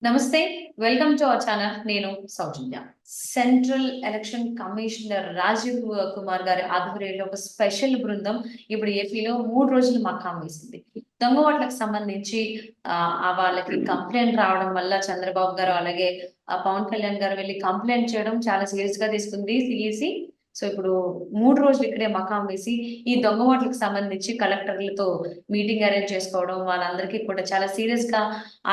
నమస్తే. Welcome to our channel. నేను Soujanya. Central election commissioner Rajiv Kumar గారి ఆధ్వర్యంలో ఒక స్పెషల్ బృందం ఇప్పుడు ఏపీలో 3 రోజులు మకాం వేసింది. దొంగ ఓట్లకు సంబంధించి వాళ్ళకి కంప్లెయింట్ రావడం వల్ల చంద్రబాబు గారు అలాగే పవన్ కళ్యాణ్ గారు వెళ్లి కంప్లెయింట్ చేయడం చాలా సీరియస్‌గా తీసుకుంది సీఈసీ. సో, ఇప్పుడు 3 రోజులు ఇక్కడే మకాం వేసి ఈ దొంగ ఓట్లకు సంబంధించి కలెక్టర్లతో మీటింగ్ అరేంజ్ చేసుకోవడం, వాళ్ళందరికీ కూడా చాలా సీరియస్‌గా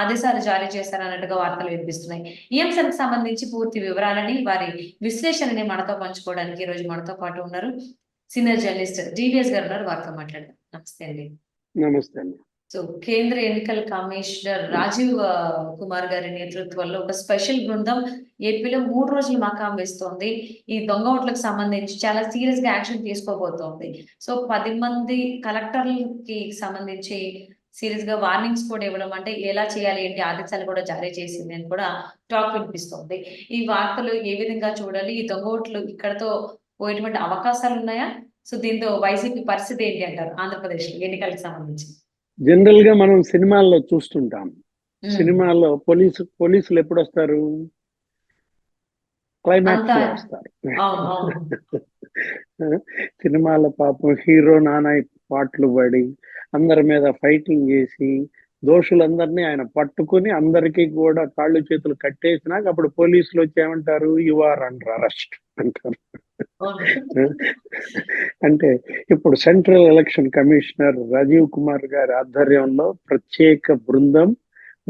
ఆదేశాలు జారీ చేశారన్నట్టుగా వార్తలు వినిపిస్తున్నాయి. ఈ అంశానికి సంబంధించి పూర్తి వివరాలని, వారి విశ్లేషణని మనతో పంచుకోవడానికి ఈరోజు మనతో పాటు ఉన్నారు. సీనియర్ జర్నలిస్ట్ జీవీఎస్ గారు ఉన్నారు. వారితో మాట్లాడదాం. నమస్తే అండి. నమస్తే అండి. సో, కేంద్ర ఎన్నికల కమిషనర్ రాజీవ్ కుమార్ గారి నేతృత్వంలో ఒక స్పెషల్ బృందం ఏపీలో 3 రోజులు మకాం వేస్తోంది. ఈ దొంగ ఓట్లకు సంబంధించి చాలా సీరియస్ గా యాక్షన్ తీసుకోబోతోంది. సో, 10 మంది కలెక్టర్లకి సంబంధించి సీరియస్ గా వార్నింగ్స్ కూడా ఇవ్వడం, అంటే ఎలా చేయాలి ఏంటి ఆదేశాలు కూడా జారీ చేసింది అని కూడా టాక్ వినిపిస్తోంది. ఈ వార్తలు ఏ విధంగా చూడాలి? ఈ దొంగ ఓట్లు ఇక్కడతో పోయేటువంటి అవకాశాలు ఉన్నాయా? సో, దీంతో వైసీపీ పరిస్థితి ఏంటి అంటారు ఆంధ్రప్రదేశ్ ఎన్నికలకు సంబంధించి? జనరల్ గా మనం సినిమాల్లో చూస్తుంటాం. సినిమాల్లో పోలీసులు ఎప్పుడు వస్తారు? క్లైమాక్స్ లో వస్తారు. సినిమాల పాపం హీరో నానా పాటలు పడి అందరి మీద ఫైటింగ్ చేసి దోషులందరినీ ఆయన పట్టుకుని అందరికీ కూడా కాళ్ళు చేతులు కట్టేసినాక అప్పుడు పోలీసులు వచ్చి ఏమంటారు? యు ఆర్ అండర్ అరెస్ట్ అంటారు. అంటే ఇప్పుడు central election commissioner Rajiv Kumar గారి ఆధ్వర్యంలో ప్రత్యేక బృందం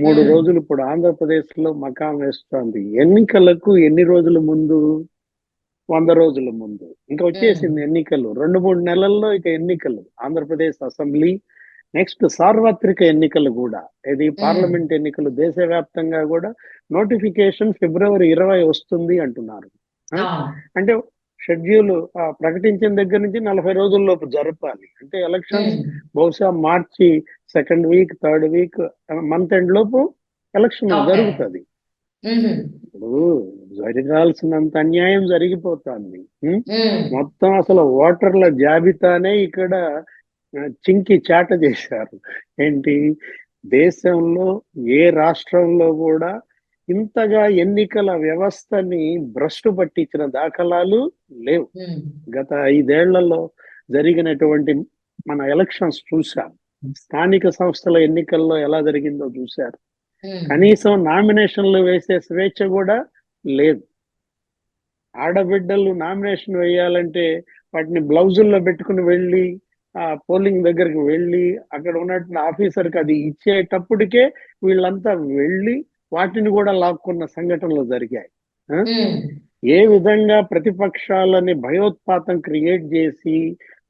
3 రోజులు ఇప్పుడు ఆంధ్రప్రదేశ్ లో మకాం వేస్తోంది. ఎన్నికలకు ఎన్ని రోజుల ముందు? 100 రోజుల ముందు. ఇంకా వచ్చేసింది ఎన్నికలు. 2-3 నెలల్లో ఇక ఎన్నికలు. ఆంధ్రప్రదేశ్ అసెంబ్లీ, నెక్స్ట్ సార్వత్రిక ఎన్నికలు కూడా. ఇది పార్లమెంట్ ఎన్నికలు దేశవ్యాప్తంగా కూడా నోటిఫికేషన్ ఫిబ్రవరి 20 వస్తుంది అంటున్నారు. అంటే షెడ్యూల్ ప్రకటించిన దగ్గర నుంచి 40 రోజుల్లోపు జరపాలి. అంటే ఎలక్షన్స్ బహుశా మార్చి 2nd week 3rd week month end లోపు ఎలక్షన్ జరుగుతుంది. ఇప్పుడు జరగాల్సినంత అన్యాయం జరిగిపోతుంది. మొత్తం అసలు ఓటర్ల జాబితానే ఇక్కడ చింకి చాట చేశారు. ఏంటి, దేశంలో ఏ రాష్ట్రంలో కూడా ఇంతగా ఎన్నికల వ్యవస్థని భ్రష్టు పట్టించిన దాఖలాలు లేవు. గత 5 ఏళ్లలో జరిగినటువంటి మన ఎలక్షన్స్ చూశాం. స్థానిక సంస్థల ఎన్నికల్లో ఎలా జరిగిందో చూశారు. కనీసం నామినేషన్లు వేసే స్వేచ్ఛ కూడా లేదు. ఆడబిడ్డలు నామినేషన్ వేయాలంటే వాటిని బ్లౌజుల్లో పెట్టుకుని వెళ్ళి పోలింగ్ దగ్గరికి వెళ్ళి అక్కడ ఉన్నటువంటి ఆఫీసర్కి అది ఇచ్చేటప్పటికే వీళ్ళంతా వెళ్ళి వాటిని కూడా లాక్కున్న సంఘటనలు జరిగాయి. ఏ విధంగా ప్రతిపక్షాలని భయోత్పాతం క్రియేట్ చేసి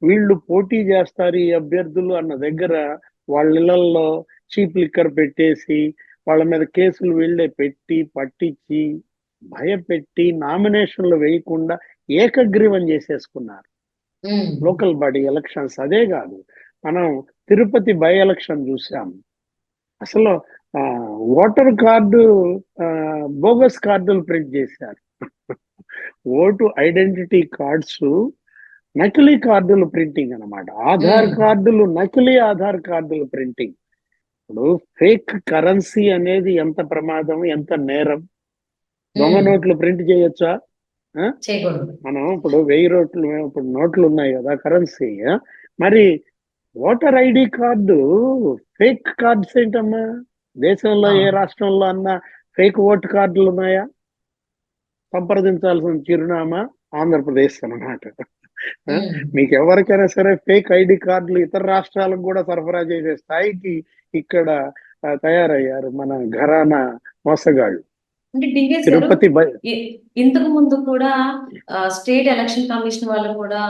వీళ్ళు పోటీ చేస్తారు ఈ అభ్యర్థులు అన్న దగ్గర వాళ్ళ ఇళ్లలో చీప్ లిక్కర్ పెట్టేసి వాళ్ళ మీద కేసులు వీళ్ళే పెట్టి పట్టించి భయపెట్టి నామినేషన్లు వేయకుండా ఏకగ్రీవం చేసేసుకున్నారు. లోకల్ బాడీ ఎలక్షన్స్ అదే కాదు, మనం తిరుపతి బై ఎలక్షన్ చూసాం. అసలు ఓటర్ కార్డు బోగస్ కార్డులు ప్రింట్ చేశారు. ఓటు ఐడెంటిటీ కార్డ్స్ నకిలీ కార్డులు ప్రింటింగ్ అన్నమాట. ఆధార్ కార్డులు నకిలీ ఆధార్ కార్డులు ప్రింటింగ్. ఇప్పుడు ఫేక్ కరెన్సీ అనేది ఎంత ప్రమాదం, ఎంత నేరం. దొంగ నోట్లు ప్రింట్ చేయొచ్చా? మనం ఇప్పుడు 1000 నోట్లు ఉన్నాయి కదా కరెన్సీ. మరి voter ID card fake cards ఏంటమ్మా? దేశంలో ఏ రాష్ట్రంలో అన్నా ఫేక్ ఓటు కార్డులు ఉన్నాయా? సంప్రదించాల్సిన చిరునామా ఆంధ్రప్రదేశ్ అన్నమాట. మీకు ఎవరికైనా సరే ఫేక్ ఐడి కార్డులు ఇతర రాష్ట్రాలకు కూడా సరఫరా చేసే స్థాయికి ఇక్కడ తయారయ్యారు మన ఘరానా మోసగాళ్ళు. తిరుపతి ఇంతకు ముందు కూడా స్టేట్ ఎలక్షన్ కమిషన్ వాళ్ళు కూడా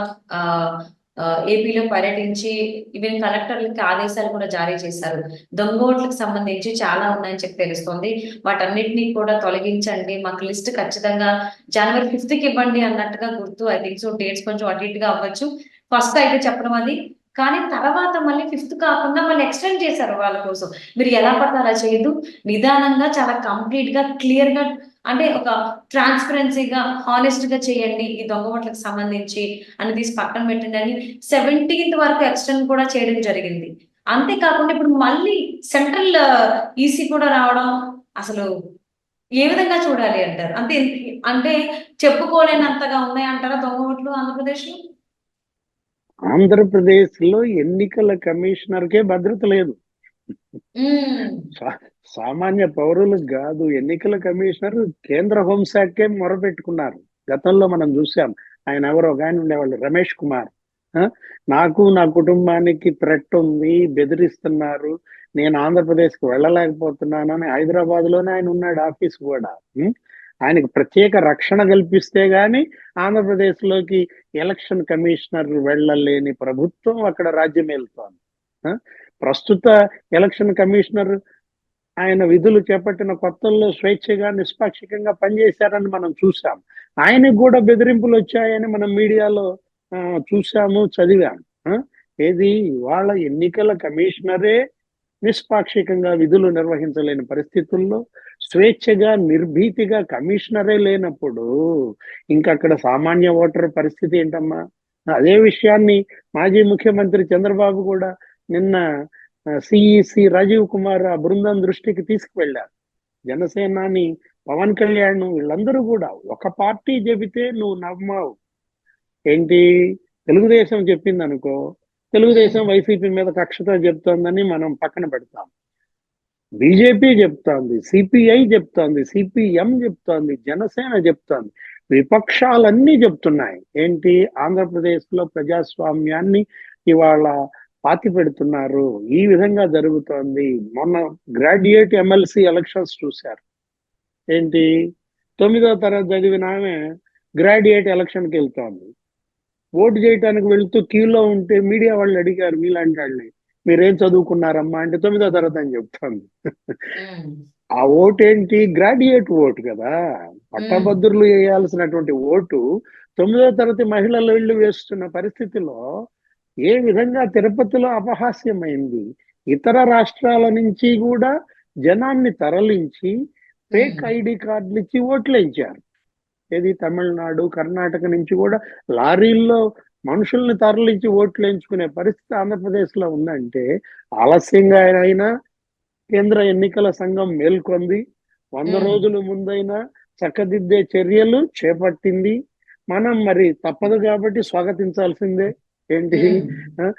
ఏపీలో పర్యటించి ఈవెన్ కలెక్టర్లకి ఆదేశాలు కూడా జారీ చేశారు. దొంగ ఓట్లకు సంబంధించి చాలా ఉన్నాయని చెప్పి తెలుస్తోంది. వాటన్నిటినీ కూడా తొలగించండి, మాకు లిస్ట్ ఖచ్చితంగా జనవరి 5th ఇవ్వండి అన్నట్టుగా గుర్తు. ఐ థింక్ సో డేట్స్ కొంచెం అటు ఇటుగా అవ్వచ్చు. ఫస్ట్ అయితే చెప్పడం అది, కానీ తర్వాత మళ్ళీ 5th కాకుండా మళ్ళీ ఎక్స్టెండ్ చేశారు వాళ్ళ కోసం. మీరు ఎలా పడితే అలా చేయదు, నిదానంగా చాలా కంప్లీట్ గా క్లియర్ గా, అంటే ఒక ట్రాన్స్పరెన్సీగా హానెస్ట్ గా చేయండి ఈ దొంగ ఓట్లకు సంబంధించి అని తీసి పక్కన పెట్టండి అని 17th వరకు ఎక్స్టెండ్ కూడా చేయడం జరిగింది. అంతేకాకుండా ఇప్పుడు మళ్ళీ సెంట్రల్ ఈసీ కూడా రావడం, అసలు ఏ విధంగా చూడాలి అంటారు? అంటే అంటే చెప్పుకోలేనంతగా ఉన్నాయంటారా దొంగ ఓట్లు ఆంధ్రప్రదేశ్‌లో? ఆంధ్రప్రదేశ్ లో ఎన్నికల కమిషనర్ కే భద్రత లేదు. హ్మ్. సా- సామాన్య పౌరులకు కాదు, ఎన్నికల కమిషనర్ కేంద్ర హోంశాఖకే మొరపెట్టుకున్నారు. గతంలో మనం చూసాం. ఆయన ఎవరో ఒక ఆయన ఉండేవాళ్ళు, రమేష్ కుమార్. ఆ? నాకు నా కుటుంబానికి థ్రెట్ ఉంది, బెదిరిస్తున్నారు, నేను ఆంధ్రప్రదేశ్కి వెళ్ళలేకపోతున్నాను అని హైదరాబాద్ లోనే ఆయన ఉన్నాడు, ఆఫీస్ కూడా. ఉం? ఆయనకు ప్రత్యేక రక్షణ కల్పిస్తే గాని ఆంధ్రప్రదేశ్ లోకి ఎలక్షన్ కమిషనర్ వెళ్ళలేని ప్రభుత్వం అక్కడ రాజ్యం ఏలుతోంది. ఆ? ప్రస్తుత ఎలక్షన్ కమిషనర్ ఆయన విధులు చేపట్టిన కొత్తల్లో స్వేచ్ఛగా నిష్పాక్షికంగా పనిచేశారని మనం చూసాం. ఆయనకు కూడా బెదిరింపులు వచ్చాయని మనం మీడియాలో ఆ, చూసాము, చదివాము. ఆ? ఏది ఇవాళ ఎన్నికల కమిషనరే నిష్పాక్షికంగా విధులు నిర్వహించలేని పరిస్థితుల్లో, స్వేచ్ఛగా నిర్భీతిగా కమిషనరే లేనప్పుడు ఇంకా అక్కడ సామాన్య ఓటర్ పరిస్థితి ఏంటమ్మా? అదే విషయాన్ని మాజీ ముఖ్యమంత్రి చంద్రబాబు కూడా నిన్న సిఈసి రాజీవ్ కుమార్ ఆ బృందం దృష్టికి తీసుకువెళ్ళారు. జనసేనాని పవన్ కళ్యాణ్ వీళ్ళందరూ కూడా ఒక పార్టీ చెబితే నువ్వు నమ్మవు. ఏంటి, తెలుగుదేశం చెప్పింది అనుకో, తెలుగుదేశం వైసీపీ మీద కక్షతో చెప్తోందని మనం పక్కన పెడతాం. బీజేపీ చెప్తోంది, సిపిఐ చెప్తోంది, సిపిఎం చెప్తోంది, జనసేన చెప్తోంది, విపక్షాలన్నీ చెప్తున్నాయి. ఏంటి, ఆంధ్రప్రదేశ్ లో ప్రజాస్వామ్యాన్ని ఇవాళ పాతి పెడుతున్నారు, ఈ విధంగా జరుగుతోంది. మొన్న గ్రాడ్యుయేట్ ఎమ్మెల్సీ ఎలక్షన్స్ చూశారు. ఏంటి, 9వ తరగతి చదివిన ఆమె గ్రాడ్యుయేట్ ఎలక్షన్కి వెళ్తోంది. ఓటు చేయడానికి వెళ్తూ క్యూలో ఉంటే మీడియా వాళ్ళు అడిగారు మీలాంటి వాళ్ళని, మీరేం చదువుకున్నారమ్మా అంటే 9వ తరగతి అని చెప్తాను. హ్మ్. ఆ ఓటు ఏంటి, గ్రాడ్యుయేట్ ఓటు కదా, హ్మ్. పట్టభద్రులు వేయాల్సినటువంటి ఓటు 9వ తరగతి మహిళలు వెళ్ళి వేస్తున్న పరిస్థితిలో ఏ విధంగా తిరుపతిలో అపహాస్యమైంది. ఇతర రాష్ట్రాల నుంచి కూడా జనాన్ని తరలించి ఫేక్ హ్మ్. ఐడి కార్డులు ఇచ్చి ఓట్లు వేయించారు. ఏది, తమిళనాడు, కర్ణాటక నుంచి కూడా లారీల్లో మనుషుల్ని తరలించి ఓట్లు వేయించుకునే పరిస్థితి ఆంధ్రప్రదేశ్ లో ఉందంటే, ఆలస్యంగా అయినా కేంద్ర ఎన్నికల సంఘం మేల్కొంది. 100 హ్మ్. రోజుల ముందైనా చక్కదిద్దే చర్యలు చేపట్టింది. మనం మరి తప్పదు కాబట్టి స్వాగతించాల్సిందే. ఏంటి, హ్మ్. ఆ,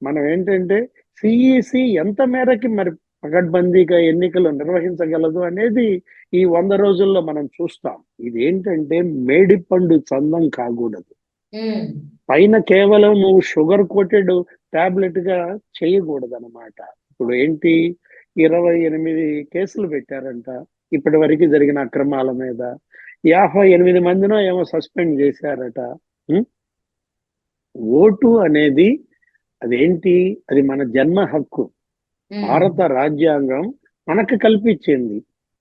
మనం ఏంటంటే సిఈసి ఎంత మేరకి మరి పకడ్బందీగా ఎన్నికలు నిర్వహించగలదు అనేది ఈ 100 రోజుల్లో మనం చూస్తాం. ఇదేంటంటే మేడిపండు చందం కాకూడదు. హ్మ్. పైన కేవలం నువ్వు షుగర్ కోటెడ్ టాబ్లెట్ గా చేయకూడదు అనమాట. ఇప్పుడు ఏంటి, 28 కేసులు పెట్టారంట ఇప్పటి వరకు జరిగిన అక్రమాల మీద. 58 మందినో ఏమో సస్పెండ్ చేశారట. ఉం? ఓటు అనేది అదేంటి, అది మన జన్మ హక్కు. హ్మ్. భారత రాజ్యాంగం మనకు కల్పించింది.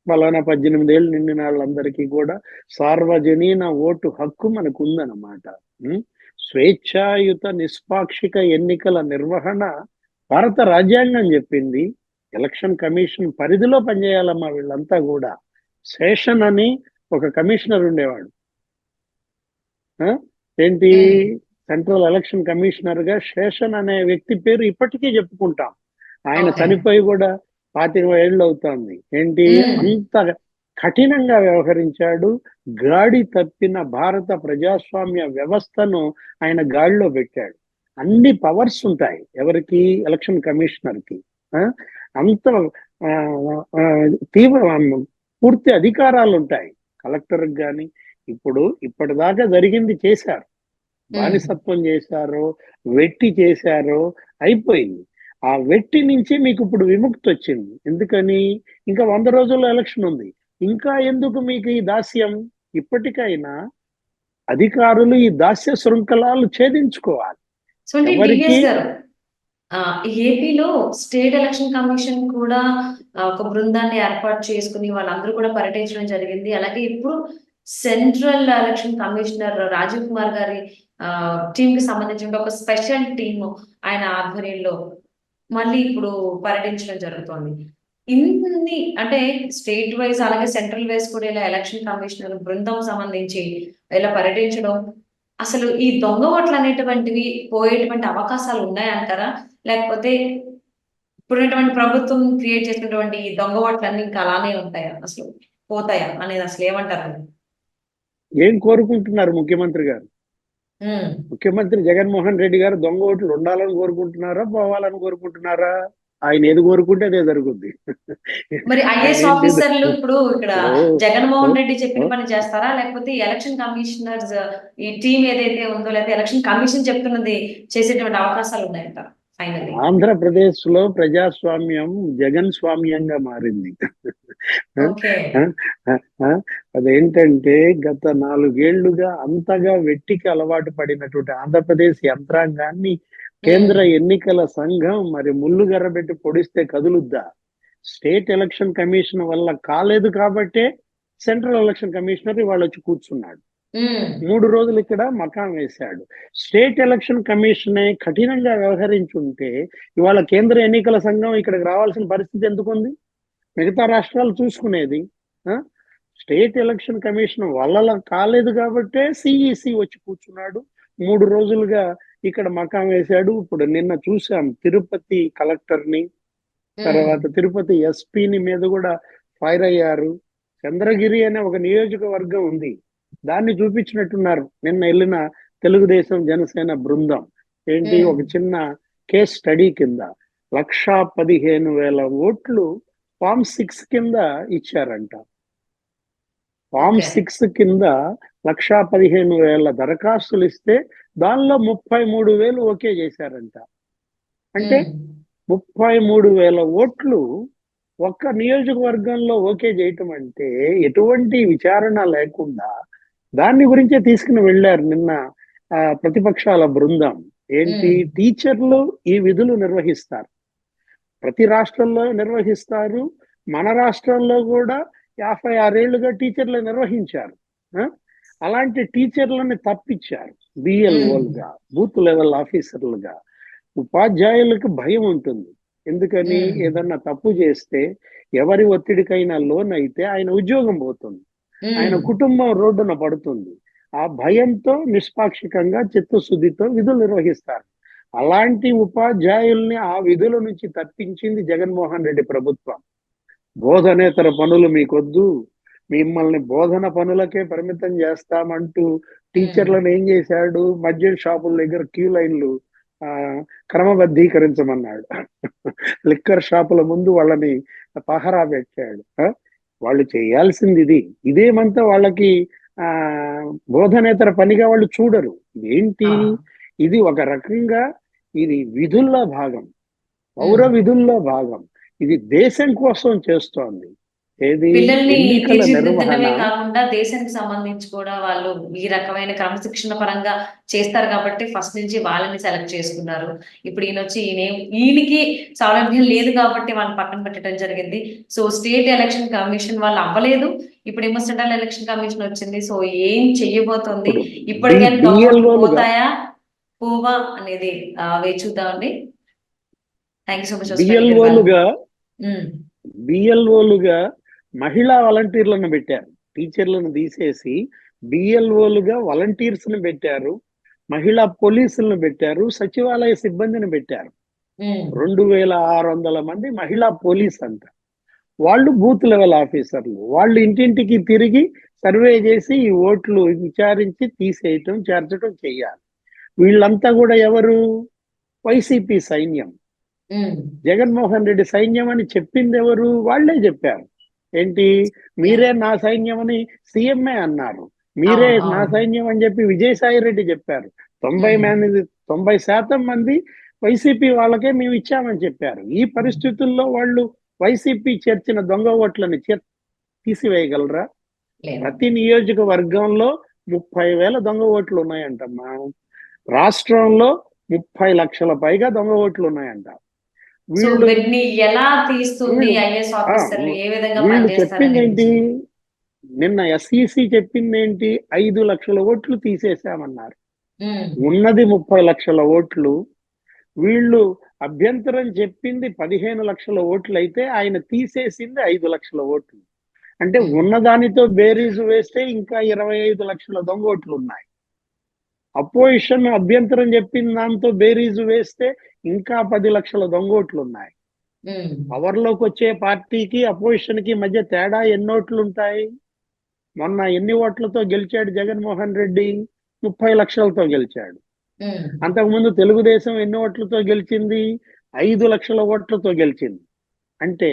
ఫలానా 18 ఏళ్ళు నిండిన వాళ్ళందరికీ కూడా సార్వజనీన ఓటు హక్కు మనకు ఉందన్నమాట. ఉం? స్వేచ్ఛాయుత నిష్పాక్షిక ఎన్నికల నిర్వహణ భారత రాజ్యాంగం చెప్పింది. ఎలక్షన్ కమిషన్ పరిధిలో పనిచేయాలమ్మా వీళ్ళంతా కూడా. శేషన్ అని ఒక కమిషనర్ ఉండేవాడు. ఆ? ఏంటి, హ్మ్. సెంట్రల్ ఎలక్షన్ కమిషనర్ గా శేషన్ అనే వ్యక్తి పేరు ఇప్పటికీ చెప్పుకుంటాం. ఆయన ఓకే. చనిపోయి కూడా 25 ఏళ్ళు అవుతోంది. ఏంటి, హ్మ్. అంత కఠినంగా వ్యవహరించాడు. గాడి తప్పిన భారత ప్రజాస్వామ్య వ్యవస్థను ఆయన గాడిలో పెట్టాడు. అన్ని పవర్స్ ఉంటాయి ఎవరికి, ఎలక్షన్ కమిషనర్ కి. ఆ? అంత ఆ, ఆ, తీవ్ర పూర్తి అధికారాలు ఉంటాయి కలెక్టర్ కానీ. ఇప్పుడు ఇప్పటిదాకా జరిగింది చేశారు, హ్మ్. బానిసత్వం చేశారో, వెట్టి చేశారో, అయిపోయింది. ఆ వెట్టి నుంచి మీకు ఇప్పుడు విముక్తి వచ్చింది. ఎందుకని, ఇంకా 100 రోజుల్లో ఎలక్షన్ ఉంది. ఇంకా ఎందుకు మీకు ఈ దాస్యం? ఇప్పటికైనా అధికారులు ఈ దాస్య శృంఖలాలు ఛేదించుకోవాలి. సో అంటే ఎవరికి టీవీఎస్ గారు ఏపీలో స్టేట్ ఎలక్షన్ కమిషన్ కూడా ఒక బృందాన్ని ఏర్పాటు చేసుకుని వాళ్ళందరూ కూడా పర్యటించడం జరిగింది. అలాగే ఇప్పుడు central election commissioner Rajiv Kumar గారి టీమ్ కి సంబంధించిన ఒక స్పెషల్ టీమ్ ఆయన ఆధ్వర్యంలో మళ్ళీ ఇప్పుడు పర్యటించడం జరుగుతోంది. ఇన్ని అంటే స్టేట్ వైస్ అలాగే సెంట్రల్ వైస్ కూడా ఇలా ఎలక్షన్ కమిషనర్ బృందం సంబంధించి ఇలా పర్యటించడం, అసలు ఈ దొంగ ఓట్లు అనేటువంటివి పోయేటువంటి అవకాశాలు ఉన్నాయంటారా? లేకపోతే ఇప్పుడున్నటువంటి ప్రభుత్వం క్రియేట్ చేసినటువంటి ఈ దొంగ ఓట్లన్నీ ఇంకా అలానే ఉంటాయా, అసలు పోతాయా అనేది అసలు ఏమంటారు? ఏం కోరుకుంటున్నారు ముఖ్యమంత్రి గారు? ఉమ్. ముఖ్యమంత్రి జగన్మోహన్ రెడ్డి గారు దొంగ ఓట్లు ఉండాలని కోరుకుంటున్నారా, పోవాలని కోరుకుంటున్నారా? ఆయన ఏది కోరుకుంటే అదే జరుగుద్ది. మరి ఆయన ఐఏఎస్ ఏంటి ఆఫీసర్లు ఇప్పుడు ఇక్కడ ఓ ఓ జగన్మోహన్ రెడ్డి చెప్పిన ఓ పని చేస్తారా, లేకపోతే ఎలక్షన్ కమిషనర్స్ ఈ టీం ఏదైతే ఉందో, లేకపోతే ఎలక్షన్ కమిషన్ చెప్తున్నది చేసేటువంటి అవకాశాలు ఉన్నాయంట ఫైనల్లీ? ఆంధ్రప్రదేశ్ లో ప్రజాస్వామ్యం జగన్ స్వామ్యంగా మారింది. ఓకే. అదేంటంటే గత 4 ఏళ్లుగా అంతగా వెట్టికి అలవాటు పడినటువంటి ఆంధ్రప్రదేశ్ యంత్రాంగాన్ని కేంద్ర ఎన్నికల సంఘం మరి ముళ్ళుగర్ర పెట్టి పొడిస్తే కదులుద్దా? స్టేట్ ఎలక్షన్ కమిషన్ వల్ల కాలేదు కాబట్టే సెంట్రల్ ఎలక్షన్ కమిషనర్ ఇవాళ వచ్చి కూర్చున్నాడు. 3 రోజులు ఇక్కడ మకాం వేశాడు. స్టేట్ ఎలక్షన్ కమిషనే కఠినంగా వ్యవహరించుంటే ఇవాళ కేంద్ర ఎన్నికల సంఘం ఇక్కడికి రావాల్సిన పరిస్థితి ఎందుకుంది? మిగతా రాష్ట్రాలు చూసుకునేది. స్టేట్ ఎలక్షన్ కమిషన్ వల్ల కాలేదు కాబట్టే సిఈసి వచ్చి కూర్చున్నాడు. 3 రోజులుగా ఇక్కడ మకాం వేశాడు. ఇప్పుడు నిన్న చూసాం తిరుపతి కలెక్టర్ని, తర్వాత తిరుపతి ఎస్పీని మీద కూడా ఫైర్ అయ్యారు. చంద్రగిరి అనే ఒక నియోజకవర్గం ఉంది, దాన్ని చూపించినట్టున్నారు నిన్న వెళ్ళిన తెలుగుదేశం జనసేన బృందం. ఏంటి, ఒక చిన్న కేస్ స్టడీ కింద 1,15,000 ఓట్లు ఫామ్ 6 కింద ఇచ్చారంట. ఫామ్ 6 కింద 1,15,000 దరఖాస్తులు ఇస్తే దానిలో 33,000 ఓకే చేశారంట. అంటే 33,000 ఓట్లు ఒక్క నియోజకవర్గంలో ఓకే చేయటం అంటే ఎటువంటి విచారణ లేకుండా దాన్ని గురించే తీసుకుని వెళ్ళారు నిన్న ప్రతిపక్షాల బృందం. ఏంటి, టీచర్లు ఈ విధులు నిర్వహిస్తారు, ప్రతి రాష్ట్రంలో నిర్వహిస్తారు. మన రాష్ట్రంలో కూడా 56 ఏళ్లుగా టీచర్లు నిర్వహించారు. అలాంటి టీచర్లని తప్పించారు బిఎల్ఓలుగా, బూత్ లెవెల్ ఆఫీసర్లుగా. ఉపాధ్యాయులకు భయం ఉంటుంది. ఎందుకని, ఏదన్నా తప్పు చేస్తే ఎవరి ఒత్తిడికైనా లోన్ అయితే ఆయన ఉద్యోగం పోతుంది, ఆయన కుటుంబం రోడ్డున పడుతుంది. ఆ భయంతో నిష్పాక్షికంగా చిత్తశుద్ధితో విధులు నిర్వహిస్తారు. అలాంటి ఉపాధ్యాయుల్ని ఆ విధుల నుంచి తప్పించింది జగన్మోహన్ రెడ్డి ప్రభుత్వం. బోధనేతర పనులు మీకొద్దు, మిమ్మల్ని బోధన పనులకే పరిమితం చేస్తామంటూ టీచర్లను ఏం చేశాడు, మద్యం షాపుల దగ్గర క్యూ లైన్లు క్రమబద్ధీకరించమన్నాడు. లిక్కర్ షాపుల ముందు వాళ్ళని పహరా పెట్టాడు. వాళ్ళు చేయాల్సింది ఇదేమంతా వాళ్ళకి బోధనేతర పనిగా వాళ్ళు చూడరు. ఏంటి, ఇది ఒక రకంగా ఇది విధుల్లో భాగం, పౌర విధుల్లో భాగం. ఇది దేశం కోసం చేస్తోంది. ఏది, పిల్లల్ని ఎన్నికల నిర్వహణ తీర్చిదిద్దడమే కాకుండా దేశానికి సంబంధించి కూడా వాళ్ళు ఈ రకమైన క్రమశిక్షణ పరంగా చేస్తారు కాబట్టి ఫస్ట్ నుంచి వాళ్ళని సెలెక్ట్ చేసుకున్నారు. ఇప్పుడు ఈయనకి సౌలభ్యం లేదు కాబట్టి వాళ్ళని పక్కన పెట్టడం జరిగింది. సో స్టేట్ ఎలక్షన్ కమిషన్ వాళ్ళు అవ్వలేదు, ఇప్పుడేమో సెంట్రల్ ఎలక్షన్ కమిషన్ వచ్చింది. సో ఏం చెయ్యబోతోంది, ఇప్పటికైనా దొంగలు పోతాయా పోవా అనేది వేచి చూద్దామండి. Thank you so much. బిఎల్ఓలుగా మహిళా వాలంటీర్లను పెట్టారు, టీచర్లను తీసేసి బిఎల్ఓలుగా వాలంటీర్స్ ని పెట్టారు, మహిళా పోలీసులను పెట్టారు, సచివాలయ సిబ్బందిని పెట్టారు. 2,600 మంది మహిళా పోలీస్ అంట. వాళ్ళు బూత్ లెవెల్ ఆఫీసర్లు. వాళ్ళు ఇంటింటికి తిరిగి సర్వే చేసి ఈ ఓట్లు విచారించి తీసేయటం, చేర్చడం చెయ్యాలి. వీళ్ళంతా కూడా ఎవరు, వైసీపీ సైన్యం. జగన్మోహన్ రెడ్డి సైన్యం అని చెప్పింది ఎవరు, వాళ్లే చెప్పారు. ఏంటి, మీరే నా సైన్యం అని సీఎంఏ అన్నారు, మీరే నా సైన్యం అని చెప్పి విజయసాయి రెడ్డి చెప్పారు. 90% మంది వైసీపీ వాళ్ళకే మేము ఇచ్చామని చెప్పారు. ఈ పరిస్థితుల్లో వాళ్ళు వైసీపీ చేర్చిన దొంగ ఓట్లని తీసివేయగలరా? ప్రతి నియోజకవర్గంలో 30,000 దొంగ ఓట్లు ఉన్నాయంటమ్మా. రాష్ట్రంలో 30 లక్షల పైగా దొంగ ఓట్లు ఉన్నాయంట. వీళ్ళు చెప్పింది ఏంటి, నిన్న ఎస్ఈసి చెప్పింది ఏంటి, 5 లక్షల ఓట్లు తీసేశామన్నారు. ఉన్నది 30 లక్షల ఓట్లు. వీళ్ళు అభ్యంతరం చెప్పింది 15 లక్షల ఓట్లు అయితే ఆయన తీసేసింది 5 లక్షల ఓట్లు. అంటే ఉన్నదానితో బేరీజు వేస్తే ఇంకా 25 లక్షల దొంగ ఓట్లు ఉన్నాయి. అపోజిషన్ అభ్యంతరం చెప్పిన దాంతో బేరీజు వేస్తే ఇంకా 10 లక్షల దొంగ ఓట్లు ఉన్నాయి. పవర్ లోకి వచ్చే పార్టీకి అపోజిషన్ కి మధ్య తేడా ఎన్ని ఓట్లు ఉంటాయి? మొన్న ఎన్ని ఓట్లతో గెలిచాడు జగన్మోహన్ రెడ్డి? 30 లక్షలతో గెలిచాడు. అంతకుముందు తెలుగుదేశం ఎన్ని ఓట్లతో గెలిచింది? 5 లక్షల ఓట్లతో గెలిచింది. అంటే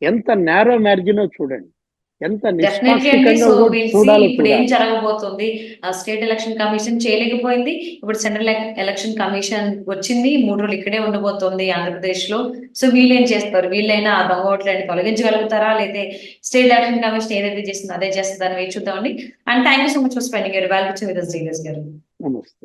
ఎంత నేరో మార్జినో చూడండి, ఎంత డెఫినెట్లీ అండి. నిష్పాక్షికంగా సో ఓటు విల్ సీ చూడాలో ఇప్పుడు ఏం చూడాలి. జరగబోతుంది. స్టేట్ ఎలక్షన్ కమిషన్ చేయలేకపోయింది. ఇప్పుడు సెంట్రల్ ఎలక్షన్ కమిషన్ వచ్చింది. 3 రోజులు ఇక్కడే ఉండబోతోంది ఆంధ్రప్రదేశ్ లో. సో వీళ్ళు ఏం చేస్తారు? వీళ్ళైనా ఆ దొంగ ఓట్లని తొలగించగలుగుతారా, లేదా స్టేట్ ఎలక్షన్ కమిషన్ ఏదైతే చేస్తుందో అదే చేస్తుందని వేచి చూద్దామండి. And thank you so much for spending your valuable time with us, జీవియస్ గారు. నమస్తే.